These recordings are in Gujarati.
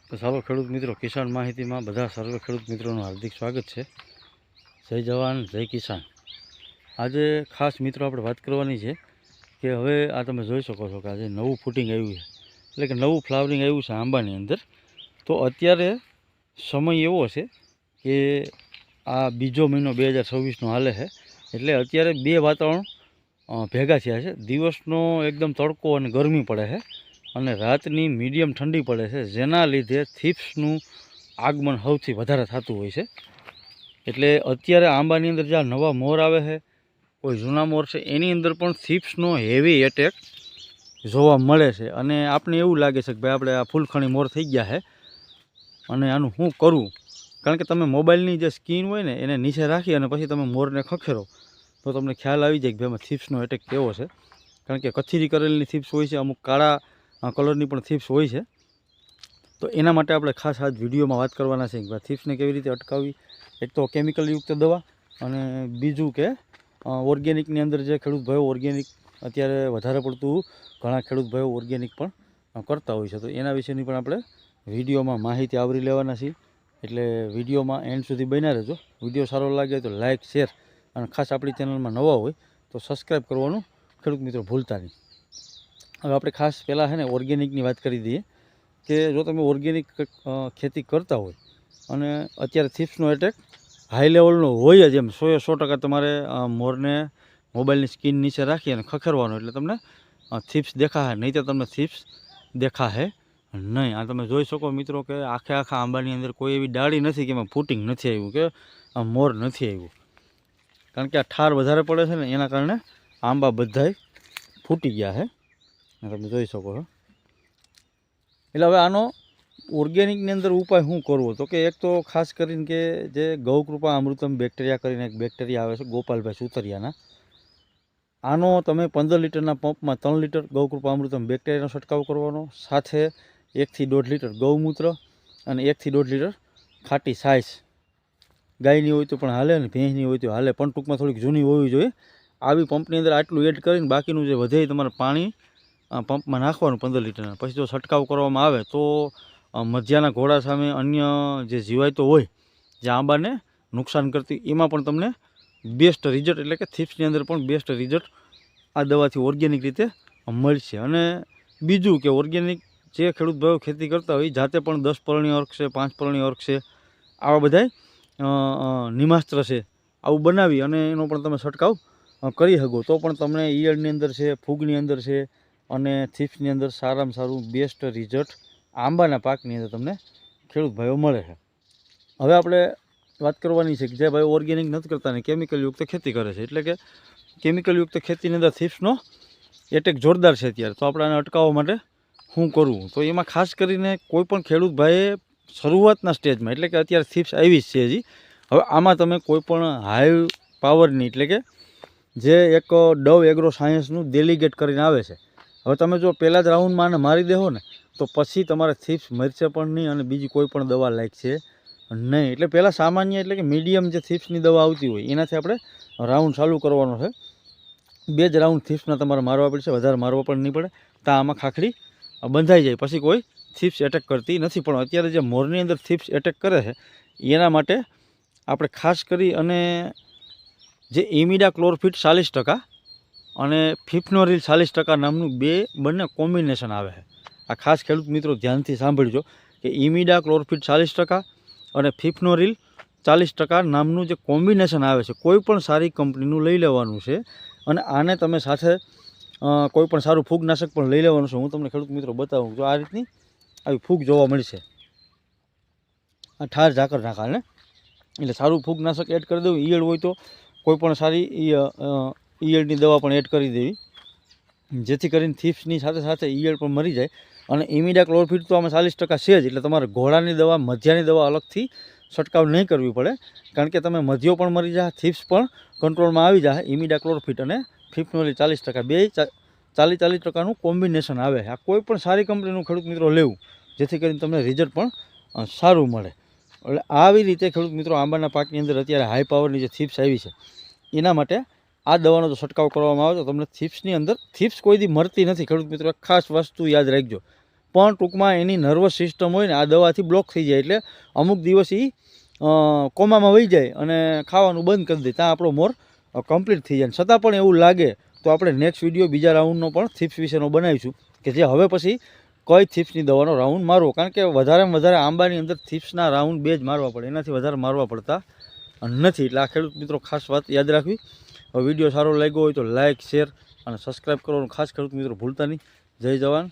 તો ચાલો ખેડૂત મિત્રો, કિસાન માહિતીમાં બધા સર્વે ખેડૂત મિત્રોનું હાર્દિક સ્વાગત છે. જય જવાન જય કિસાન. આજે ખાસ મિત્રો આપણે વાત કરવાની છે કે હવે આ તમે જોઈ શકો છો કે આજે નવું ફૂટિંગ આવ્યું છે, એટલે કે નવું ફ્લાવરિંગ આવ્યું છે આંબાની અંદર. તો અત્યારે સમય એવો છે કે આ બીજો મહિનો 2026નો હાલે છે, એટલે અત્યારે બે વાતાવરણ ભેગા થયા છે. દિવસનો એકદમ તડકો અને ગરમી પડે છે અને રાતની મીડિયમ ઠંડી પડે છે, જેના લીધે થીપ્સનું આગમન સૌથી વધારે થતું હોય છે. એટલે અત્યારે આંબાની અંદર જ્યાં નવા મોર આવે છે, કોઈ જૂના મોર છે, એની અંદર પણ થીપ્સનો હેવી એટેક જોવા મળે છે. અને આપણે એવું લાગે છે કે ભાઈ આપણે આ ફૂલખણી મોર થઈ ગયા છે અને આનું શું કરવું. કારણ કે તમે મોબાઈલની જે સ્કીન હોય ને એને નીચે રાખી અને પછી તમે મોરને ખખેરો તો તમને ખ્યાલ આવી જાય કે ભાઈ એમાં થીપ્સનો એટેક કેવો છે. કારણ કે કથીરી કરેલી થીપ્સ હોય છે, અમુક કાળા કલરની પણ થીપ્સ હોય છે. તો એના માટે આપણે ખાસ આજ વિડીયોમાં વાત કરવાના છે કે થીપ્સને કેવી રીતે અટકાવવી. એક તો કેમિકલયુક્ત દવા, અને બીજું કે ઓર્ગેનિકની અંદર જે ખેડૂત ભાઈઓ ઓર્ગેનિક અત્યારે વધારે પડતું ઘણા ખેડૂત ભાઈઓ ઓર્ગેનિક પણ કરતા હોય છે. તો એના વિશેની પણ આપણે વિડીયોમાં માહિતી આવરી લેવાના છીએ. એટલે વિડીયોમાં એન્ડ સુધી બન્યા રહેજો. વિડીયો સારો લાગે તો લાઇક, શેર અને ખાસ આપણી ચેનલમાં નવા હોય તો સબસ્ક્રાઈબ કરવાનું ખેડૂત મિત્રો ભૂલતા નહીં. હવે આપણે ખાસ પહેલાં છે ને ઓર્ગેનિકની વાત કરી દઈએ કે જો તમે ઓર્ગેનિક ખેતી કરતા હોય અને અત્યારે થીપ્સનો એટેક હાઈ લેવલનો હોય જ, એમ 100% તમારે મોરને મોબાઈલની સ્કીન નીચે રાખી અને ખખેરવાનો એટલે તમને થીપ્સ દેખાશે, નહીં તો તમને થીપ્સ દેખાશે નહીં. આ તમે જોઈ શકો મિત્રો કે આખા આંબાની અંદર કોઈ એવી ડાળી નથી કે એમાં ફૂટિંગ નથી આવ્યું કે મોર નથી આવ્યું. કારણ કે આ ઠાર વધારે પડે છે ને એના કારણે આંબા બધાય ફૂટી ગયા છે, તમે જોઈ શકો છો. એટલે હવે આનો ઓર્ગેનિકની અંદર ઉપાય શું કરવો, તો કે એક તો ખાસ કરીને કે જે ગૌકૃપા અમૃતમ બેક્ટેરિયા કરીને એક બેક્ટેરિયા આવે છે ગોપાલભાઈ સુતરિયાના, આનો તમે 15 લીટરના પંપમાં 3 લીટર ગૌકૃપા અમૃતમ બેક્ટેરિયાનો છંટકાવ કરવાનો, સાથે 1 થી 1.5 લીટર ગૌમૂત્ર અને 1 થી 1.5 લીટર ખાટી છાશ. ગાયની હોય તો પણ હાલે અને ભેંસની હોય તો હાલે, પણ ટૂંકમાં થોડીક જૂની હોવી જોઈએ. આવી પંપની અંદર આટલું એડ કરીને બાકીનું જે વધે તમારે પાણી પંપમાં નાખવાનું 15 લીટરના. પછી જો છંટકાવ કરવામાં આવે તો મધ્યાના ઘોડા સામે અન્ય જે જીવાતો હોય જે આંબાને નુકસાન કરતી, એમાં પણ તમને બેસ્ટ રિઝલ્ટ, એટલે કે થીપ્સની અંદર પણ બેસ્ટ રિઝલ્ટ આ દવાથી ઓર્ગેનિક રીતે મળશે. અને બીજું કે ઓર્ગેનિક જે ખેડૂત ભાઈઓ ખેતી કરતા હોય જાતે પણ 10 પરણી અર્ક છે, 5 પરણી અર્ક છે, આવા બધાય નિમાસ્ત્ર છે, આવું બનાવી અને એનો પણ તમે છંટકાવ કરી શકો તો પણ તમને ઈયળની અંદર છે, ફૂગની અંદર છે અને થીપ્સની અંદર સારામાં સારું બેસ્ટ રિઝલ્ટ આંબાના પાકની અંદર તમને ખેડૂત ભાઈઓ મળે છે. હવે આપણે વાત કરવાની છે કે જે ભાઈ ઓર્ગેનિક નથી કરતા ને કેમિકલયુક્ત ખેતી કરે છે, એટલે કે કેમિકલયુક્ત ખેતીની અંદર થીપ્સનો એટેક જોરદાર છે અત્યારે. તો આપણે આને અટકાવવા માટે શું કરવું, તો એમાં ખાસ કરીને કોઈ પણ ખેડૂત ભાઈએ શરૂઆતના સ્ટેજમાં, એટલે કે અત્યારે થીપ્સ આવી જ છે હજી, હવે આમાં તમે કોઈ પણ હાઈ પાવરની, એટલે કે જે એક ડવ એગ્રો સાયન્સનું ડેલિગેટ કરીને આવે છે, હવે તમે જો પહેલાં જ રાઉન્ડમાં આને મારી દેહો ને તો પછી તમારે થીપ્સ મરશે પણ નહીં અને બીજી કોઈ પણ દવા લાગશે નહીં. એટલે પહેલાં સામાન્ય, એટલે કે મીડિયમ જે થીપ્સની દવા આવતી હોય એનાથી આપણે રાઉન્ડ ચાલુ કરવાનો છે. 2 જ રાઉન્ડ થીપ્સના તમારે મારવા પડશે, વધારે મારવા પણ નહીં પડે. તો આમાં ખાખડી બંધાઈ જાય, પછી કોઈ થીપ્સ એટેક કરતી નથી. પણ અત્યારે જે મોરની અંદર થીપ્સ એટેક કરે છે એના માટે આપણે ખાસ કરી અને જે ઇમિડા ક્લોરફિટ 40% અને ફિફનોરિલ 40% નામનું બંને કોમ્બિનેશન આવે છે. આ ખાસ ખેડૂત મિત્રો ધ્યાનથી સાંભળજો કે ઇમિડા ક્લોરફિટ 40% અને ફિફનોરિલ 40% નામનું જે કોમ્બિનેશન આવે છે, કોઈ પણ સારી કંપનીનું લઈ લેવાનું છે. અને આને તમે સાથે કોઈ પણ સારું ફૂગનાશક પણ લઈ લેવાનું છે. હું તમને ખેડૂત મિત્રો બતાવું, જો આ રીતની આવી ફૂગ જોવા મળશે, આ ઠાર ઝાકર નાખાને એટલે સારું ફૂગનાશક એડ કરી દેવું. ઈયળ હોય તો કોઈ પણ સારી ઈયળની દવા પણ એડ કરી દેવી, જેથી કરીને થીપ્સની સાથે સાથે ઈયળ પણ મરી જાય. અને ઇમિડા ક્લોરફિટ તો આમાં 40% છે જ, એટલે તમારે ઘોડાની દવા, મધ્યાની દવા અલગથી છંટકાવ નહીં કરવી પડે. કારણ કે તમે મધ્યો પણ મરી જાય, થીપ્સ પણ કંટ્રોલમાં આવી જાય. ઇમિડા ક્લોરફિટ અને ફિફનોલિલ 40%, બે 40% કોમ્બિનેશન આવે છે. આ કોઈ પણ સારી કંપનીનું ખેડૂત મિત્રો લેવું, જેથી કરીને તમને રિઝલ્ટ પણ સારું મળે. એટલે આવી રીતે ખેડૂત મિત્રો આંબાના પાકની અંદર અત્યારે હાઈ પાવરની જે થીપ્સ આવી છે એના માટે આ દવાનો જો છંટકાવ કરવામાં આવે તો તમને થીપ્સની અંદર થીપ્સ કોઈ દી મરતી નથી. ખેડૂત મિત્રો ખાસ વસ્તુ યાદ રાખજો, પણ ટૂંકમાં એની નર્વસ સિસ્ટમ હોય ને આ દવાથી બ્લોક થઈ જાય, એટલે અમુક દિવસ એ કોમામાં વહી જાય અને ખાવાનું બંધ કરી દે, ત્યાં આપણો મોર કમ્પ્લીટ થઈ જાય. છતાં પણ એવું લાગે તો આપણે નેક્સ્ટ વિડીયો બીજા રાઉન્ડનો પણ થીપ્સ વિશેનો બનાવીશું, કે જે હવે પછી કઈ થીપ્સની દવાનો રાઉન્ડ મારવો, કારણ કે વધારેમાં વધારે આંબાની અંદર થીપ્સના રાઉન્ડ 2 જ મારવા પડે, એનાથી વધારે મારવા પડતા નથી. એટલે આ ખેડૂત મિત્રો ખાસ વાત યાદ રાખવી. હવે વિડીયો સારો લાગ્યો હોય તો લાઇક, શેર અને સબસ્ક્રાઈબ કરવાનું ખાસ ખેડૂત મિત્રો ભૂલતા નહીં. જય જવાન,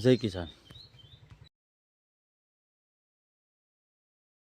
જય કિસાન.